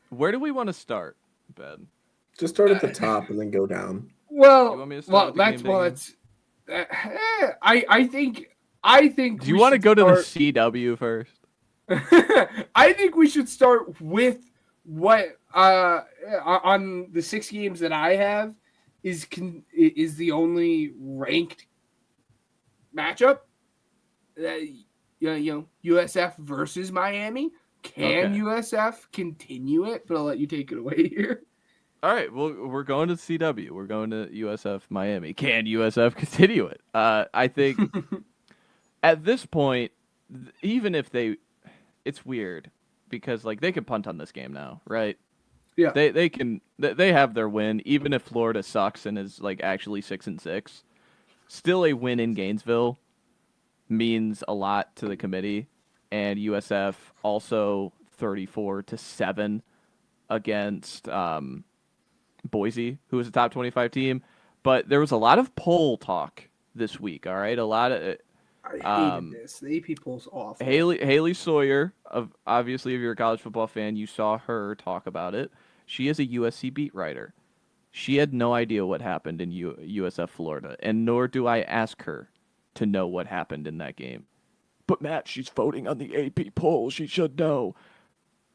Where do we want to start, Ben? Just start at the top and then go down. You Well, want me to start well, with the game that's day well, game? that's. I think Do you we want to should go to the start. CW first? I think we should start with what on the 6 games that I have is the only ranked matchup. USF versus Miami. Can Okay. USF continue it? But I'll let you take it away here. All right. Well, we're going to CW. We're going to USF Miami. Can USF continue it? I think at this point, even if it's weird because like they can punt on this game now, right? Yeah. They have their win even if Florida sucks and is like actually 6-6. Still a win in Gainesville means a lot to the committee, and USF also 34-7 against Boise, who was a top 25 team. But there was a lot of poll talk this week. All right, a lot of I hated this. The AP poll's awful. Haley Sawyer, obviously if you're a college football fan, you saw her talk about it. She is a USC beat writer. She had no idea what happened in USF Florida, and nor do I ask her to know what happened in that game. But Matt, she's voting on the AP poll. She should know.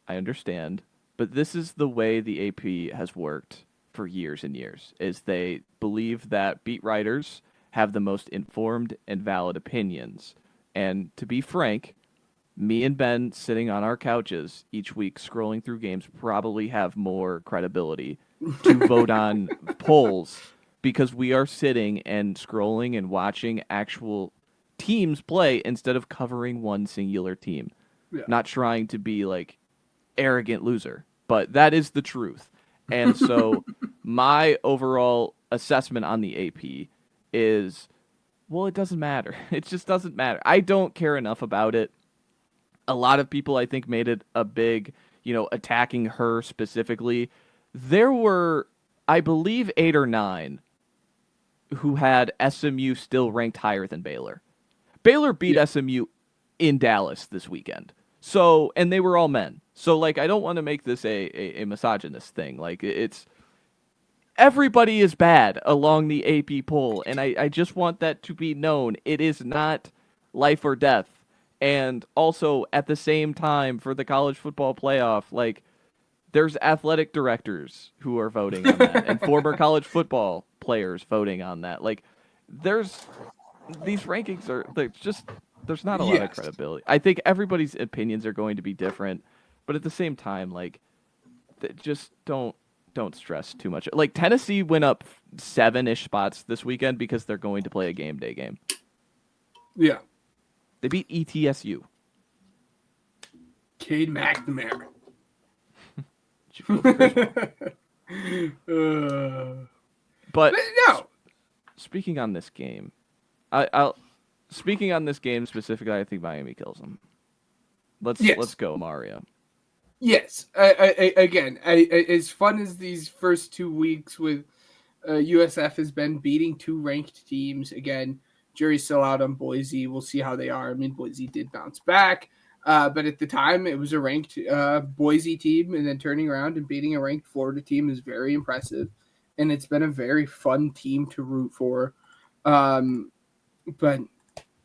I understand, but this is the way the AP has worked for years and years. Is they believe that beat writers have the most informed and valid opinions. And to be frank, me and Ben sitting on our couches each week scrolling through games probably have more credibility to vote on polls because we are sitting and scrolling and watching actual teams play instead of covering one singular team. Yeah. Not trying to be like arrogant loser, but that is the truth. And so my overall assessment on the AP is, well, it doesn't matter. It just doesn't matter. I don't care enough about it. A lot of people, I think, made it a big, attacking her specifically. There were, I believe, 8 or 9 who had SMU still ranked higher than Baylor. Baylor beat SMU in Dallas this weekend. So, and they were all men. So, like, I don't want to make this a misogynist thing. Like, it's everybody is bad along the AP poll, and I just want that to be known. It is not life or death. And also, at the same time, for the college football playoff, like, there's athletic directors who are voting on that, and former college football players voting on that. Like, these rankings there's not a lot of credibility. I think everybody's opinions are going to be different, but at the same time, like, just don't stress too much. Like, Tennessee went up 7-ish spots this weekend because they're going to play a game day game. Yeah. They beat ETSU. Cade McNamara. But no. Speaking on this game, speaking on this game specifically, I think Miami kills them. Let's go, Mario. Yes. Again, as fun as these first 2 weeks with USF has been beating 2 ranked teams, again, jury's still out on Boise. We'll see how they are. I mean, Boise did bounce back. But at the time, it was a ranked Boise team, and then turning around and beating a ranked Florida team is very impressive. And it's been a very fun team to root for. But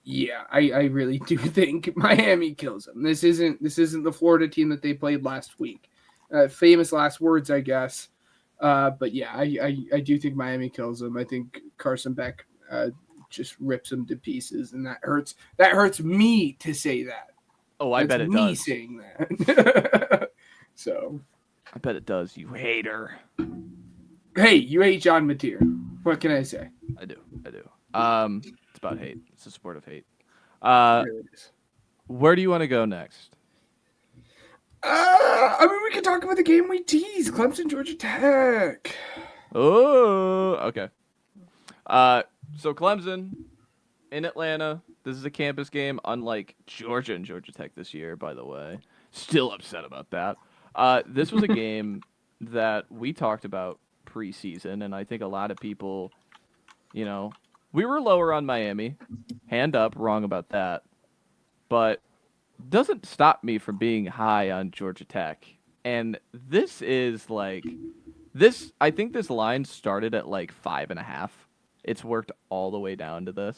yeah, I really do think Miami kills them. This isn't the Florida team that they played last week. Famous last words, I guess. But yeah, I do think Miami kills them. I think Carson Beck just rips them to pieces, and that hurts. That hurts me to say that. Oh, I bet it me does. Saying that. So, I bet it does. You hater. Hey, you hate John Mateer. What can I say? I do. It's about hate. It's a sport of hate. Really is. Where do you want to go next? I mean, we could talk about the game we teased, Clemson, Georgia Tech. Oh, okay. So Clemson in Atlanta. This is a campus game, unlike Georgia and Georgia Tech this year, by the way. Still upset about that. This was a game that we talked about preseason, and I think a lot of people, we were lower on Miami. Hand up, wrong about that. But doesn't stop me from being high on Georgia Tech And this is like this. I think this line started at like 5.5. It's worked all the way down to this,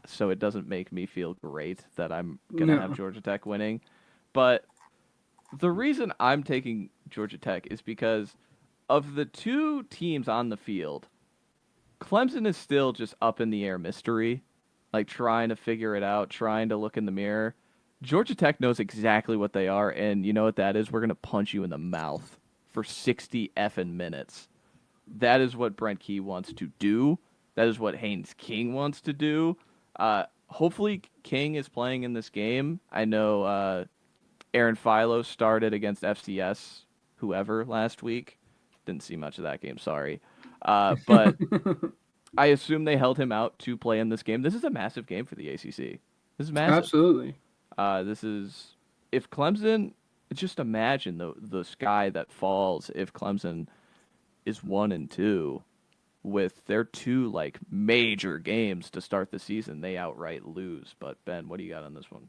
so it doesn't make me feel great that I'm gonna have No. Georgia Tech winning. But the reason I'm taking Georgia Tech is because of the two teams on the field, Clemson is still just up in the air mystery, like trying to figure it out, trying to look in the mirror. Georgia Tech knows exactly what they are, and you know what that is? We're going to punch you in the mouth for 60 effing minutes. That is what Brent Key wants to do. That is what Haynes King wants to do. Hopefully, King is playing in this game. I know Aaron Philo started against FCS, whoever, last week. Didn't see much of that game, sorry. But I assume they held him out to play in this game. This is a massive game for the ACC. This is massive. Absolutely. This is if Clemson. Just imagine the sky that falls if Clemson is 1-2 with their two like major games to start the season. They outright lose. But Ben, what do you got on this one?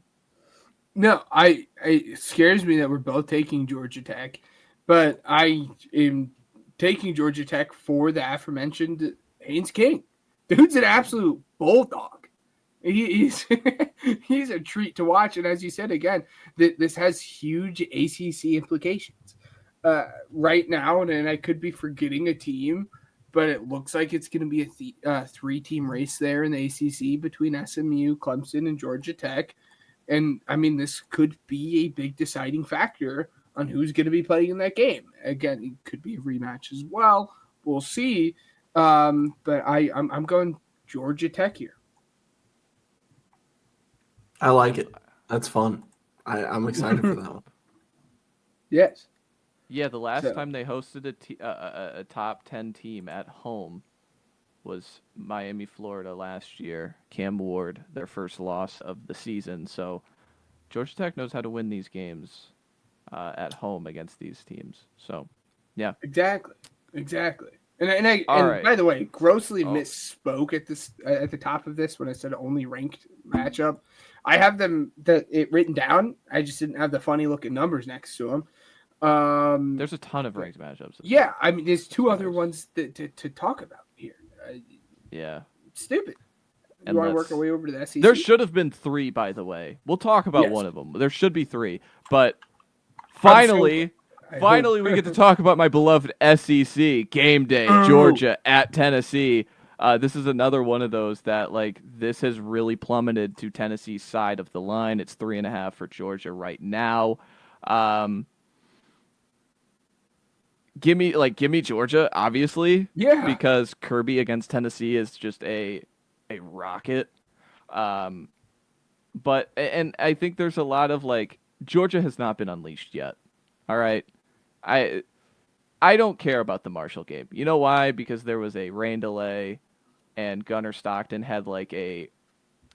No, it scares me that we're both taking Georgia Tech, but I am taking Georgia Tech for the aforementioned Haynes King. Dude's an absolute bulldog. He's he's a treat to watch, and as you said again, this has huge ACC implications right now. And I could be forgetting a team, but it looks like it's going to be a 3-team race there in the ACC between SMU, Clemson, and Georgia Tech. And I mean, this could be a big deciding factor on who's going to be playing in that game. Again, it could be a rematch as well. We'll see. But I'm going Georgia Tech here. I like it. That's fun. I'm excited for that one. Yes. Yeah, the last time they hosted a top 10 team at home was Miami, Florida last year. Cam Ward, their first loss of the season. So Georgia Tech knows how to win these games at home against these teams. So, yeah. Exactly. And right. by the way, grossly misspoke at the top of this when I said only ranked matchup. I have them written down. I just didn't have the funny looking numbers next to them. There's a ton of ranked matchups. Yeah, I mean, there's two other ones to talk about here. Yeah. Stupid. You want to work our way over to the SEC? There should have been 3, by the way. We'll talk about one of them. There should be 3. But finally we get to talk about my beloved SEC game day, Georgia at Tennessee. This is another one of those that, like, this has really plummeted to Tennessee's side of the line. It's 3.5 for Georgia right now. Give me Georgia, obviously. Yeah. Because Kirby against Tennessee is just a rocket. But I think there's a lot of, like, Georgia has not been unleashed yet. All right. I don't care about the Marshall game. You know why? Because there was a rain delay and Gunnar Stockton had like a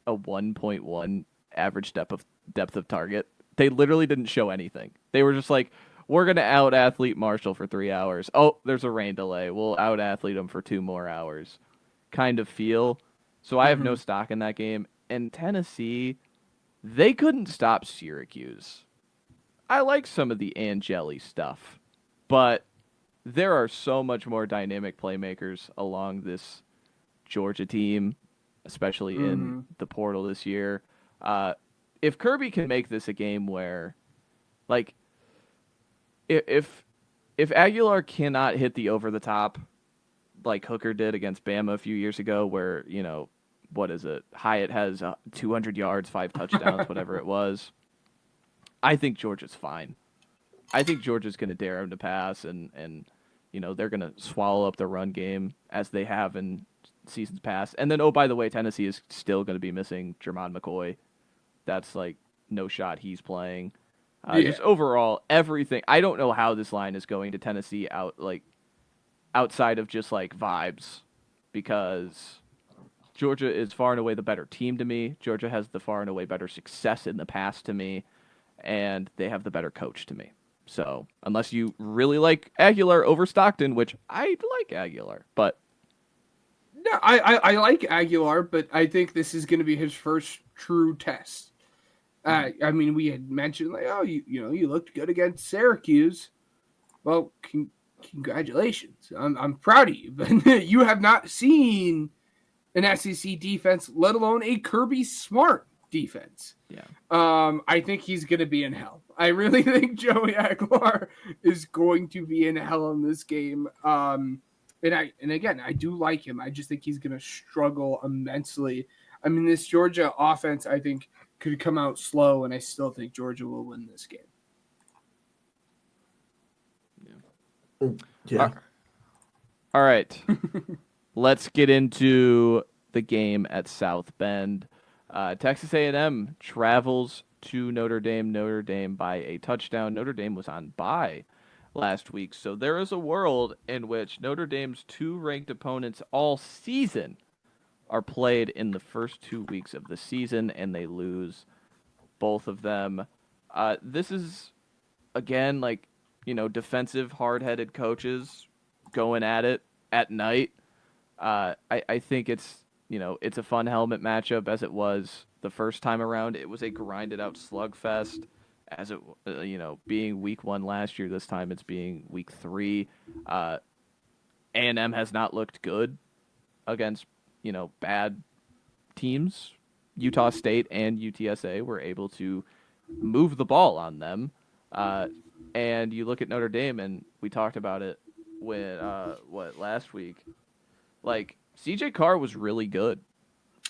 1.1 average depth of target. They literally didn't show anything. They were just like, we're going to out-athlete Marshall for 3 hours. Oh, there's a rain delay. We'll out-athlete him for 2 more hours. Kind of feel. So I have no stock in that game. And Tennessee, they couldn't stop Syracuse. I like some of the Angeli stuff, but there are so much more dynamic playmakers along this Georgia team, especially in the portal this year. If Kirby can make this a game where, like, if Aguilar cannot hit the over the top like Hooker did against Bama a few years ago, where, you know, what is it? Hyatt has 200 yards, 5 touchdowns, whatever it was. I think Georgia's fine. I think Georgia's going to dare him to pass, and you know, they're going to swallow up the run game as they have in seasons past. And then, oh, by the way, Tennessee is still going to be missing Jermon McCoy. That's like no shot he's playing. Just overall, everything. I don't know how this line is going to Tennessee outside of just like vibes, because Georgia is far and away the better team to me. Georgia has the far and away better success in the past to me, and they have the better coach to me. So unless you really like Aguilar over Stockton, which I like Aguilar, but no, I like Aguilar, but I think this is going to be his first true test. I mean, we had mentioned like, oh, you looked good against Syracuse. Well, congratulations. I'm proud of you, but you have not seen an SEC defense, let alone a Kirby Smart defense. Yeah. I think he's going to be in hell. I really think Joey Aguilar is going to be in hell in this game. And again, I do like him. I just think he's going to struggle immensely. I mean, this Georgia offense, I think, could come out slow, and I still think Georgia will win this game. Yeah. All right. Let's get into the game at South Bend. Texas A&M travels to Notre Dame. Notre Dame by a touchdown. Notre Dame was on bye last week, so there is a world in which Notre Dame's two ranked opponents all season are played in the first 2 weeks of the season, and they lose both of them. This is, again, like, defensive, hard-headed coaches going at it at night. I think it's a fun helmet matchup as it was the first time around. It was a grinded out slugfest as it being week 1 last year. This time it's being week 3. A&M has not looked good against bad teams. Utah State and UTSA were able to move the ball on them. And you look at Notre Dame, and we talked about it when last week. Like, CJ Carr was really good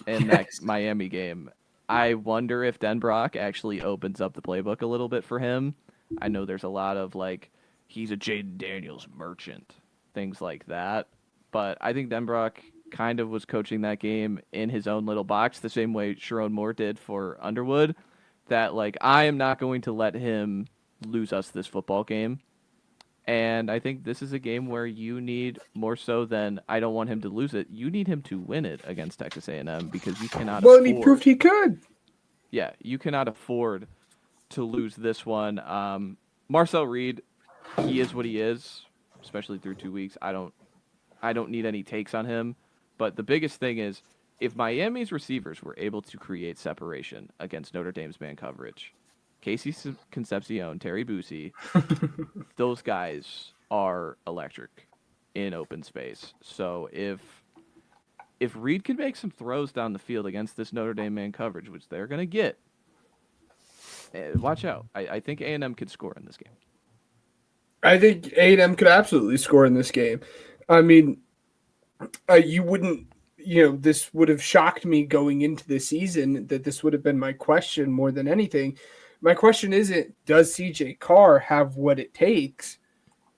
in that Miami game. I wonder if Denbrock actually opens up the playbook a little bit for him. I know there's a lot of, like, he's a Jaden Daniels merchant, things like that. But I think Denbrock kind of was coaching that game in his own little box, the same way Sharon Moore did for Underwood, that, like, I am not going to let him lose us this football game. And I think this is a game where you need, more so than I don't want him to lose it, you need him to win it against Texas A&M, because you cannot Well, and he proved he could. Yeah, you cannot afford to lose this one. Marcel Reed, he is what he is, especially through 2 weeks. I don't need any takes on him. But the biggest thing is, if Miami's receivers were able to create separation against Notre Dame's man coverage, Casey Concepcion, Terry Boosie, those guys are electric in open space. So if Reed can make some throws down the field against this Notre Dame man coverage, which they're going to get, watch out. I think A&M could score in this game. I think A&M could absolutely score in this game. I mean, you wouldn't, this would have shocked me going into the season that this would have been my question more than anything. My question isn't, does CJ Carr have what it takes?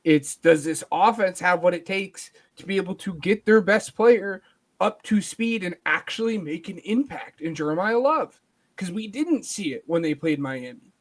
It's, does this offense have what it takes to be able to get their best player up to speed and actually make an impact in Jeremiah Love? Because we didn't see it when they played Miami.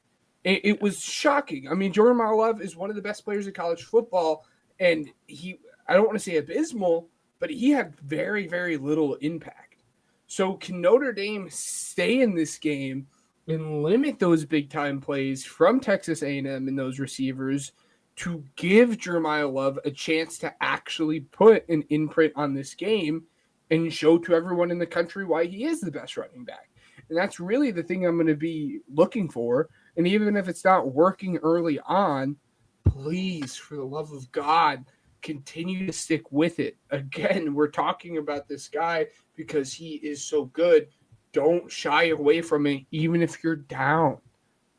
It was shocking. I mean, Jeremiah Love is one of the best players in college football, and I don't want to say abysmal, but he had very, very little impact. So can Notre Dame stay in this game and limit those big-time plays from Texas A&M and those receivers to give Jeremiah Love a chance to actually put an imprint on this game and show to everyone in the country why he is the best running back? And that's really the thing I'm going to be looking for. And even if it's not working early on, please, for the love of God, continue to stick with it. Again, we're talking about this guy because he is so good. Don't shy away from it, even if you're down.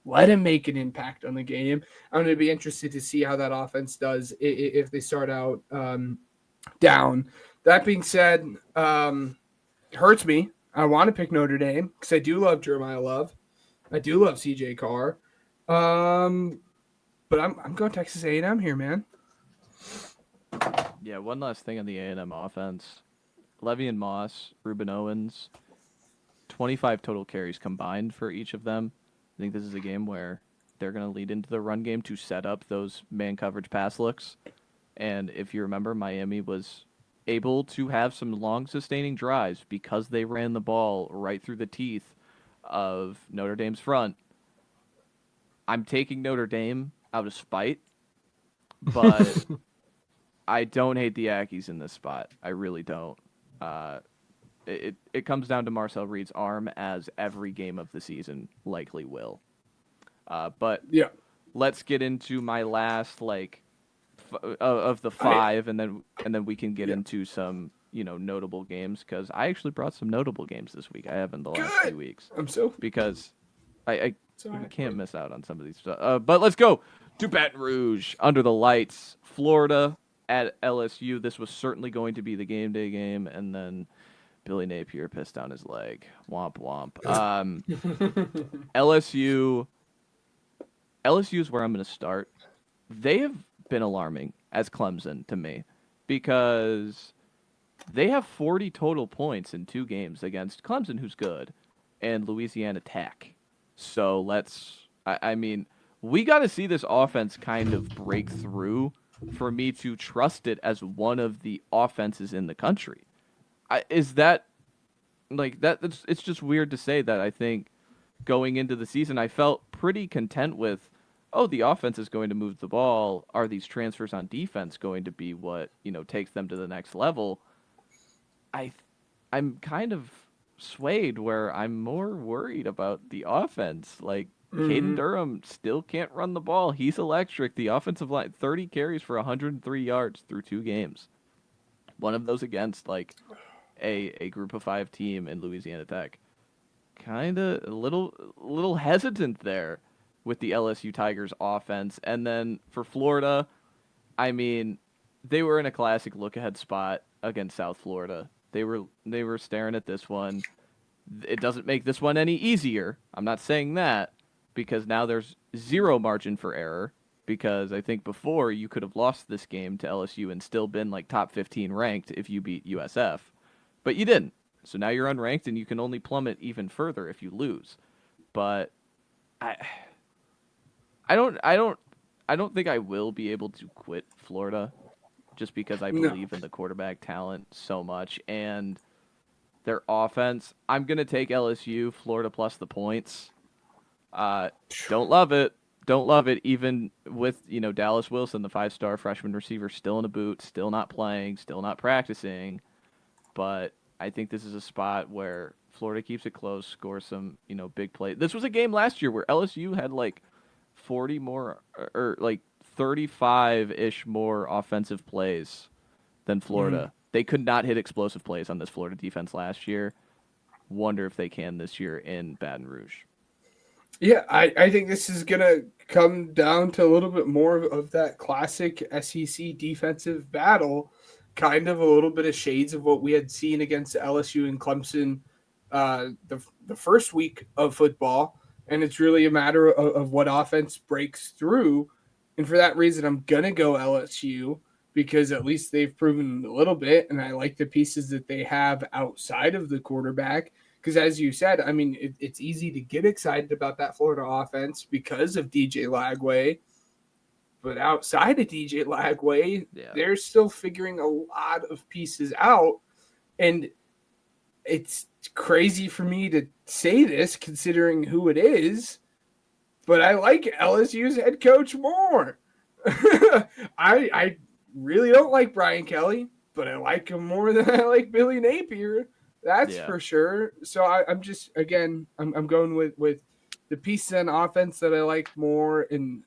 Let him make an impact on the game. I'm going to be interested to see how that offense does if they start out down. That being said, it hurts me. I want to pick Notre Dame because I do love Jeremiah Love. I do love CJ Carr. But I'm going Texas A&M here, man. Yeah, one last thing on the A&M offense. Le'Veon Moss, Ruben Owens, 25 total carries combined for each of them. I think this is a game where they're going to lead into the run game to set up those man coverage pass looks. And if you remember, Miami was able to have some long sustaining drives because they ran the ball right through the teeth of Notre Dame's front. I'm taking Notre Dame out of spite, but I don't hate the Aggies in this spot. I really don't. It comes down to Marcel Reed's arm, as every game of the season likely will. But yeah, let's get into my last of the five, and then we can get into some notable games, because I actually brought some notable games this week. I haven't the last few weeks. I'm so because I can't miss out on some of these stuff. But let's go to Baton Rouge under the lights, Florida at LSU. This was certainly going to be the game day game, and then Billy Napier pissed down his leg. Womp womp. LSU is where I'm going to start. They have been alarming as Clemson to me, because they have 40 total points in 2 games against Clemson, who's good, and Louisiana Tech. So we got to see this offense kind of break through for me to trust it as one of the offenses in the country. It's just weird to say that. I think going into the season, I felt pretty content with, the offense is going to move the ball. Are these transfers on defense going to be what, takes them to the next level? I'm kind of swayed where I'm more worried about the offense. Like, Caden Durham still can't run the ball. He's electric. The offensive line, 30 carries for 103 yards through 2 games. One of those against a group of 5 team in Louisiana Tech. Kind of a little hesitant there with the LSU Tigers offense. And then for Florida, they were in a classic look-ahead spot against South Florida. They were staring at this one. It doesn't make this one any easier. I'm not saying that, because now there's 0 margin for error, because I think before you could have lost this game to LSU and still been top 15 ranked if you beat USF, but you didn't. So now you're unranked, and you can only plummet even further if you lose. But I don't think I will be able to quit Florida, just because I believe in the quarterback talent so much and their offense. I'm going to take LSU, Florida plus the points. Don't love it. Even with, Dallas Wilson, the 5-star freshman receiver, still in a boot, still not playing, still not practicing. But I think this is a spot where Florida keeps it close, scores some, big play. This was a game last year where LSU had 40 more, or 35-ish more offensive plays than Florida. They could not hit explosive plays on this Florida defense last year. Wonder if they can this year in Baton Rouge. Yeah, I think this is going to come down to a little bit more of that classic SEC defensive battle, kind of a little bit of shades of what we had seen against LSU and Clemson the first week of football. And it's really a matter of what offense breaks through. And for that reason, I'm going to go LSU, because at least they've proven a little bit. And I like the pieces that they have outside of the quarterback. Because as you said, it's easy to get excited about that Florida offense because of DJ Lagway. But outside of DJ Lagway, they're still figuring a lot of pieces out. And it's crazy for me to say this considering who it is, but I like LSU's head coach more. I really don't like Brian Kelly, but I like him more than I like Billy Napier. That's for sure. So I'm just, again, I'm going with the pieces on offense that I like more, and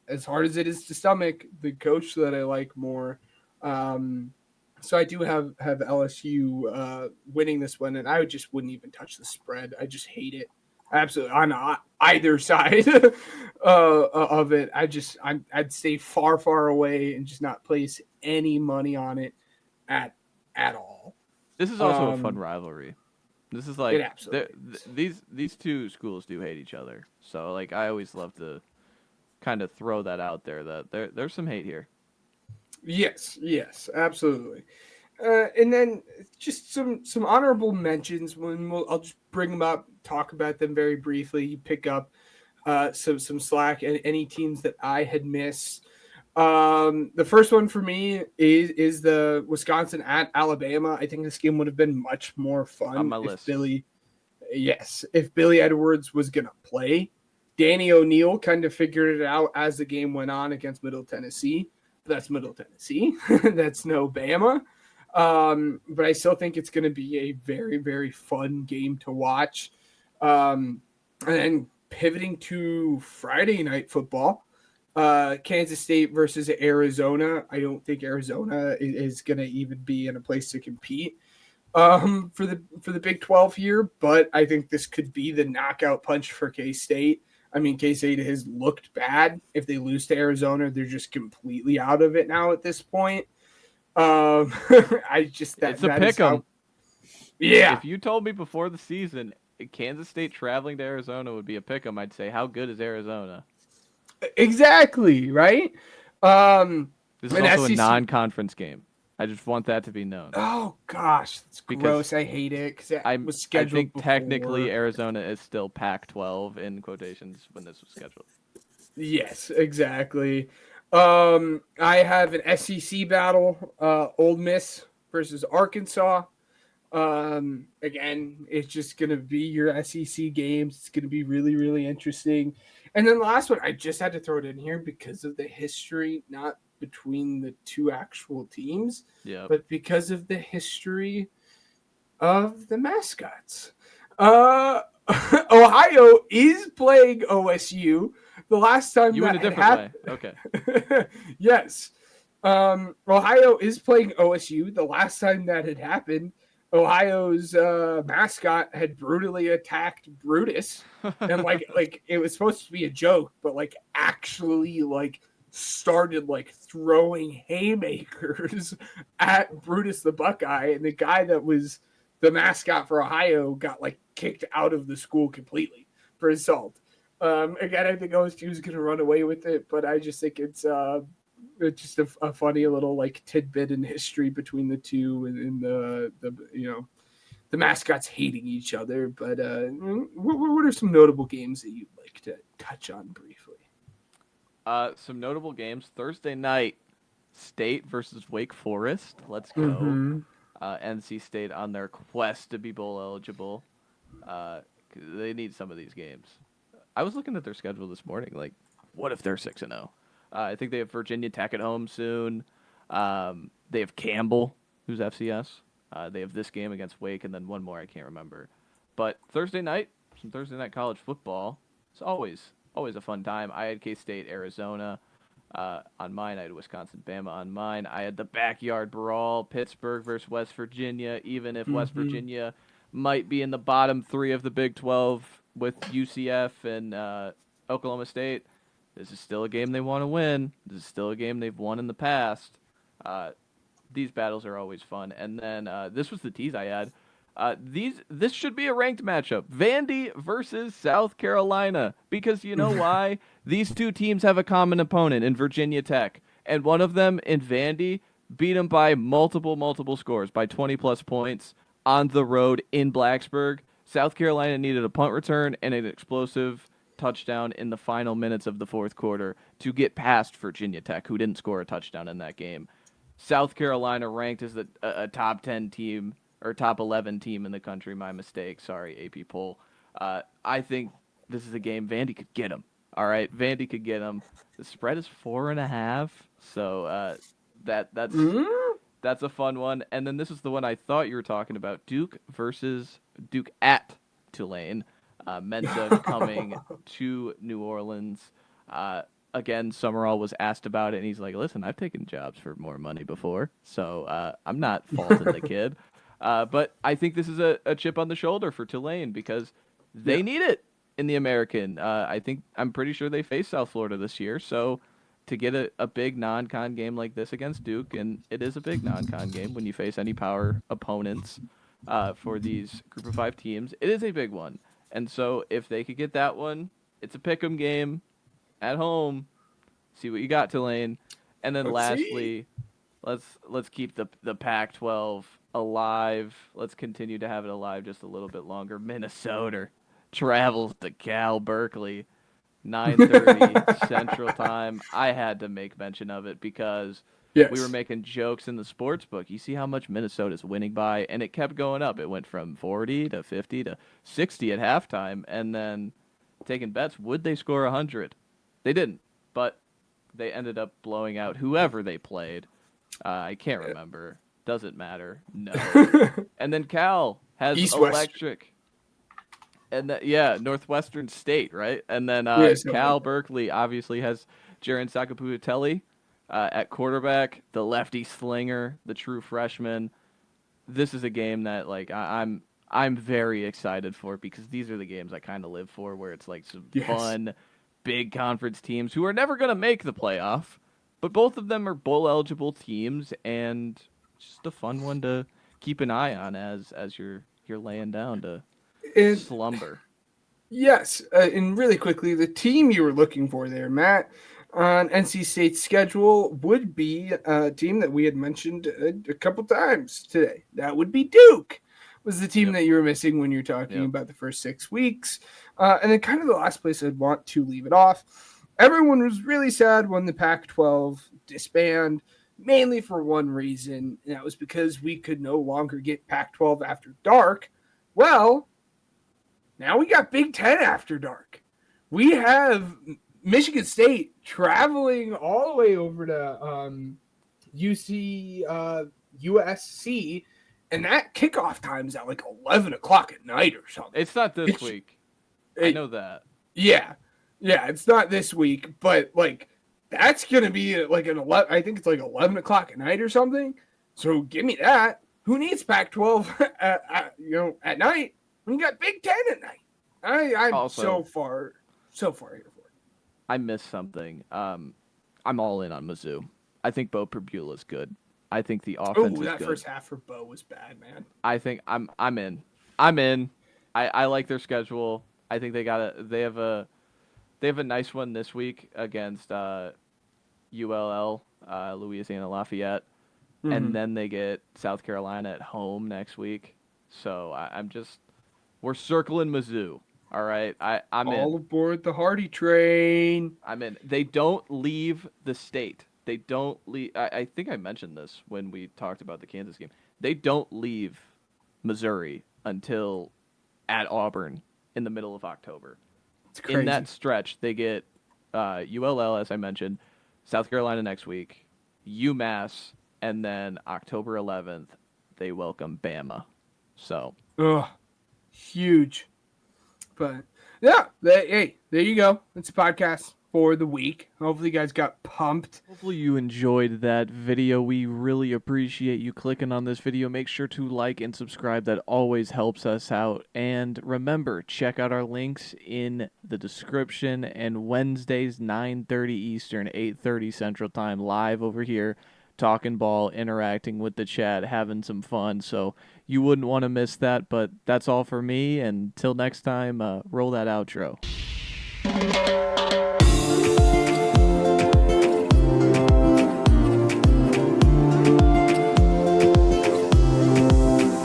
as hard as it is to stomach, the coach that I like more. So I do have LSU winning this one, and I just wouldn't even touch the spread. I just hate it. Absolutely, on either side of it. I'd stay far away and just not place any money on it at all. This is also a fun rivalry. This is these two schools do hate each other. So I always love to kind of throw that out there, that there's some hate here. Yes, absolutely. And then just some honorable mentions. I'll just bring them up, talk about them very briefly. You pick up some slack and any teams that I had missed. The first one for me is the Wisconsin at Alabama. I think this game would have been much more fun on my if list. if Billy Edwards was gonna play. Danny O'Neal kind of figured it out as the game went on against Middle Tennessee. But that's Middle Tennessee. That's no Bama. But I still think it's going to be a very, very fun game to watch. And then pivoting to Friday night football, Kansas State versus Arizona. I don't think Arizona is going to even be in a place to compete for the Big 12 here, but I think this could be the knockout punch for K-State. I mean, K-State has looked bad. If they lose to Arizona, they're just completely out of it now at this point. I just it's a pick 'em. Yeah. If you told me before the season Kansas State traveling to Arizona would be a pick 'em, I'd say, how good is Arizona? Exactly, right? This is also a non-conference game. I just want that to be known. Oh gosh, that's gross. I hate it because it was scheduled. I think before. Technically Arizona is still Pac-12 in quotations when this was scheduled. Yes, exactly. I have an SEC battle, Ole Miss versus Arkansas. Again, it's just gonna be your SEC games. It's gonna be really, really interesting. And then the last one, I just had to throw it in here because of the history, not between the two actual teams, but because of the history of the mascots. Ohio is playing OSU. The last time you went a different way. Okay. Yes. Ohio is playing OSU. The last time that had happened, Ohio's mascot had brutally attacked Brutus, and like it was supposed to be a joke, but like actually like started like throwing haymakers at Brutus the Buckeye, and the guy that was the mascot for Ohio got like kicked out of the school completely for assault. Again, I think OSU is going to run away with it, but I just think it's just a funny little like tidbit in history between the two and the the mascots hating each other. But what are some notable games that you'd like to touch on briefly? Some notable games Thursday night: State versus Wake Forest. Let's go. Mm-hmm. NC State on their quest to be bowl eligible. They need some of these games. I was looking at their schedule this morning. Like, what if they're 6-0? I think they have Virginia Tech at home soon. They have Campbell, who's FCS. They have this game against Wake, and then one more I can't remember. But Thursday night, some Thursday night college football. It's always a fun time. I had K-State, Arizona on mine. I had Wisconsin, Bama on mine. I had the backyard brawl, Pittsburgh versus West Virginia. Even if West Virginia might be in the bottom 3 of the Big 12 with UCF and Oklahoma State, this is still a game they want to win. This is still a game they've won in the past. These battles are always fun. And then this was the tease I had. This should be a ranked matchup. Vandy versus South Carolina. Because you know why? These two teams have a common opponent in Virginia Tech. And one of them in Vandy beat them by multiple scores, by 20-plus points on the road in Blacksburg. South Carolina needed a punt return and an explosive touchdown in the final minutes of the fourth quarter to get past Virginia Tech, who didn't score a touchdown in that game. South Carolina ranked as a top 10 team or top 11 team in the country. My mistake. Sorry, AP poll. I think this is a game Vandy could get them. All right, Vandy could get them. The spread is 4.5, so that's a fun one. And then this is the one I thought you were talking about: Duke at Tulane. Mensa coming to New Orleans. Again, Summerall was asked about it, and he's like, listen, I've taken jobs for more money before, so I'm not faulting the kid. But I think this is a chip on the shoulder for Tulane because they need it in the American. I'm pretty sure they face South Florida this year, so to get a big non-con game like this against Duke, and it is a big non-con game when you face any power opponents for these group of 5 teams, it is a big one. And so if they could get that one, it's a pick'em game at home. See what you got, Tulane. And then lastly, let's keep the Pac-12 alive. Let's continue to have it alive just a little bit longer. Minnesota travels to Cal Berkeley, 9:30 Central Time. I had to make mention of it because we were making jokes in the sports book. You see how much Minnesota's winning by, and it kept going up. It went from 40 to 50 to 60 at halftime, and then taking bets, would they score 100? They didn't, but they ended up blowing out whoever they played. I can't remember. Doesn't matter. No. And then Cal has electric. And Northwestern State, right? And then Cal Berkeley obviously has Jaron Sakapuatelli at quarterback, the lefty slinger, the true freshman. This is a game that like I'm very excited for because these are the games I kind of live for, where it's like some fun, big conference teams who are never going to make the playoff, but both of them are bowl eligible teams, and just a fun one to keep an eye on as you're laying down to slumber. Yes, and really quickly, the team you were looking for there, Matt, on NC State's schedule would be a team that we had mentioned a couple times today. That would be Duke. Was the team that you were missing when you're talking about the first 6 weeks. And then kind of the last place I'd want to leave it off. Everyone was really sad when the Pac-12 disbanded, mainly for one reason, and that was because we could no longer get Pac-12 after dark. Well, now we got Big Ten after dark. We have Michigan State traveling all the way over to USC, and that kickoff time is at like 11 o'clock at night or something. It's not this week. I know that. Yeah, it's not this week, but like that's going to be like an 11. I think it's like 11 o'clock at night or something. So give me that. Who needs Pac-12 at night when you got Big Ten at night? I'm also, so far here for it. I missed something. I'm all in on Mizzou. I think Bo Perbula's good. I think the offense is that good. First half for Bo was bad, man. I think I'm in. I'm in. I like their schedule. I think they have a nice one this week against ULL, Louisiana Lafayette, and then they get South Carolina at home next week. So we're circling Mizzou. All right, I'm in. All aboard the Hardy train. I'm in. They don't leave the state. They don't leave. I think I mentioned this when we talked about the Kansas game. They don't leave Missouri until at Auburn in the middle of October. It's crazy. In that stretch, they get ULL, as I mentioned, South Carolina next week, UMass, and then October 11th, they welcome Bama. So, huge. But yeah, hey, there you go. It's a podcast for the week. Hopefully you guys got pumped. Hopefully you enjoyed that video. We really appreciate you clicking on this video. Make sure to like and subscribe. That always helps us out. And remember, check out our links in the description. And Wednesdays, 9:30 Eastern, 8:30 Central Time, live over here, talking ball, interacting with the chat, having some fun. So you wouldn't want to miss that. But that's all for me. And until next time, roll that outro.